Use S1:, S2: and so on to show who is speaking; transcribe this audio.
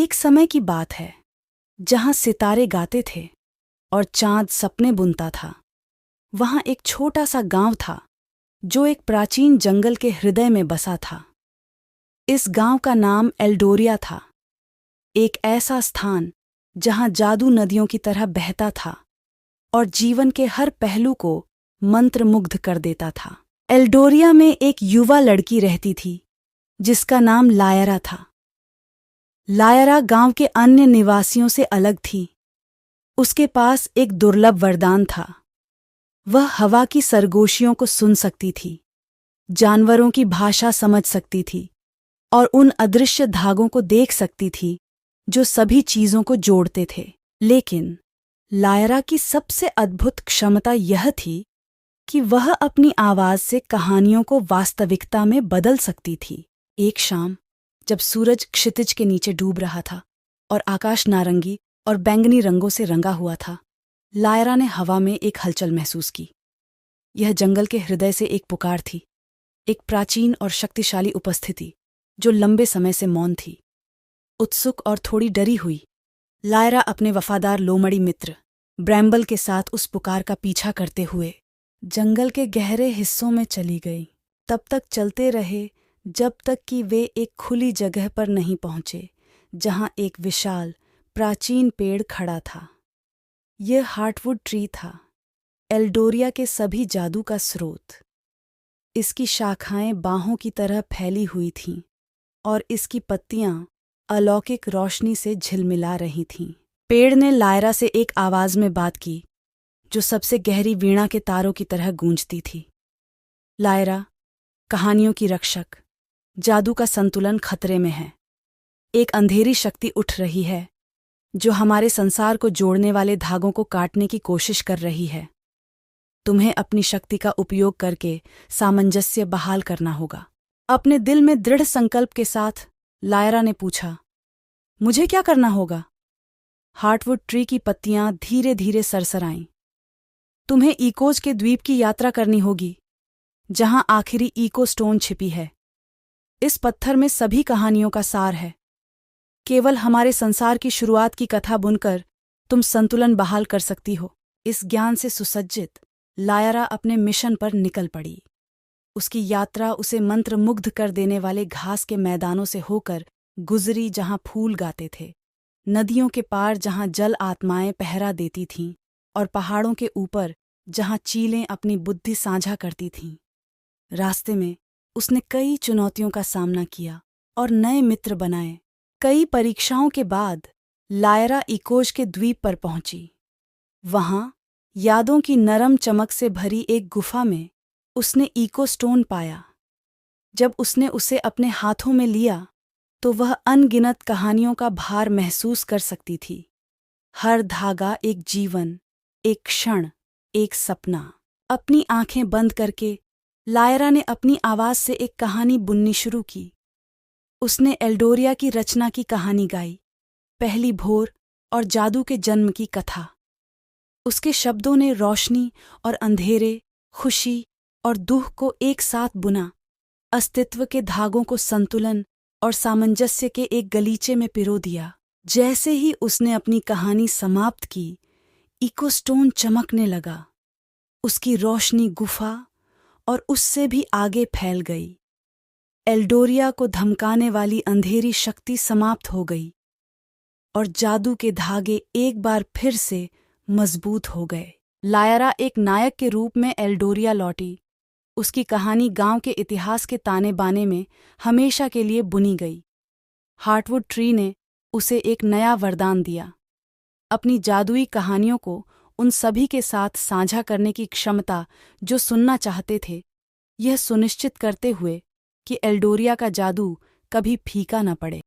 S1: एक समय की बात है जहां सितारे गाते थे और चांद सपने बुनता था। वहां एक छोटा सा गांव था जो एक प्राचीन जंगल के हृदय में बसा था। इस गांव का नाम एल्डोरिया था, एक ऐसा स्थान जहां जादू नदियों की तरह बहता था और जीवन के हर पहलू को मंत्रमुग्ध कर देता था। एल्डोरिया में एक युवा लड़की रहती थी जिसका नाम लायरा था। लायरा गांव के अन्य निवासियों से अलग थी। उसके पास एक दुर्लभ वरदान था। वह हवा की सरगोशियों को सुन सकती थी, जानवरों की भाषा समझ सकती थी और उन अदृश्य धागों को देख सकती थी जो सभी चीजों को जोड़ते थे। लेकिन लायरा की सबसे अद्भुत क्षमता यह थी कि वह अपनी आवाज से कहानियों को वास्तविकता में बदल सकती थी। एक शाम जब सूरज क्षितिज के नीचे डूब रहा था और आकाश नारंगी और बैंगनी रंगों से रंगा हुआ था, लायरा ने हवा में एक हलचल महसूस की। यह जंगल के हृदय से एक पुकार थी, एक प्राचीन और शक्तिशाली उपस्थिति जो लंबे समय से मौन थी। उत्सुक और थोड़ी डरी हुई, लायरा अपने वफादार लोमड़ी मित्र ब्रैम्बल के साथ उस पुकार का पीछा करते हुए जंगल के गहरे हिस्सों में चली गई। तब तक चलते रहे जब तक कि वे एक खुली जगह पर नहीं पहुंचे जहां एक विशाल प्राचीन पेड़ खड़ा था। यह हार्टवुड ट्री था, एल्डोरिया के सभी जादू का स्रोत। इसकी शाखाएं बाहों की तरह फैली हुई थीं और इसकी पत्तियां अलौकिक रोशनी से झिलमिला रही थीं। पेड़ ने लायरा से एक आवाज में बात की जो सबसे गहरी वीणा के तारों की तरह गूंजती थी। लायरा, कहानियों की रक्षक, जादू का संतुलन खतरे में है। एक अंधेरी शक्ति उठ रही है जो हमारे संसार को जोड़ने वाले धागों को काटने की कोशिश कर रही है। तुम्हें अपनी शक्ति का उपयोग करके सामंजस्य बहाल करना होगा। अपने दिल में दृढ़ संकल्प के साथ लायरा ने पूछा, मुझे क्या करना होगा? हार्टवुड ट्री की पत्तियां धीरे धीरे सरसराईं। तुम्हें इकोज के द्वीप की यात्रा करनी होगी जहां आखिरी इको स्टोन छिपी है। इस पत्थर में सभी कहानियों का सार है। केवल हमारे संसार की शुरुआत की कथा बुनकर तुम संतुलन बहाल कर सकती हो। इस ज्ञान से सुसज्जित लायरा अपने मिशन पर निकल पड़ी। उसकी यात्रा उसे मंत्रमुग्ध कर देने वाले घास के मैदानों से होकर गुजरी जहां फूल गाते थे, नदियों के पार जहां जल आत्माएं पहरा देती थीं और पहाड़ों के ऊपर जहां चीलें अपनी बुद्धि साझा करती थीं। रास्ते में उसने कई चुनौतियों का सामना किया और नए मित्र बनाए। कई परीक्षाओं के बाद लायरा इकोज के द्वीप पर पहुंची। वहां यादों की नरम चमक से भरी एक गुफा में उसने इको स्टोन पाया। जब उसने उसे अपने हाथों में लिया तो वह अनगिनत कहानियों का भार महसूस कर सकती थी। हर धागा एक जीवन, एक क्षण, एक सपना। अपनी आंखें बंद करके लायरा ने अपनी आवाज से एक कहानी बुननी शुरू की। उसने एल्डोरिया की रचना की कहानी गाई, पहली भोर और जादू के जन्म की कथा। उसके शब्दों ने रोशनी और अंधेरे, खुशी और दुख को एक साथ बुना, अस्तित्व के धागों को संतुलन और सामंजस्य के एक गलीचे में पिरो दिया। जैसे ही उसने अपनी कहानी समाप्त की, इकोस्टोन चमकने लगा। उसकी रोशनी गुफा और उससे भी आगे फैल गई। एल्डोरिया को धमकाने वाली अंधेरी शक्ति समाप्त हो गई और जादू के धागे एक बार फिर से मजबूत हो गए। लायरा एक नायक के रूप में एल्डोरिया लौटी। उसकी कहानी गांव के इतिहास के ताने बाने में हमेशा के लिए बुनी गई। हार्टवुड ट्री ने उसे एक नया वरदान दिया, अपनी जादुई कहानियों को उन सभी के साथ साझा करने की क्षमता जो सुनना चाहते थे, यह सुनिश्चित करते हुए कि एल्डोरिया का जादू कभी फीका न पड़े।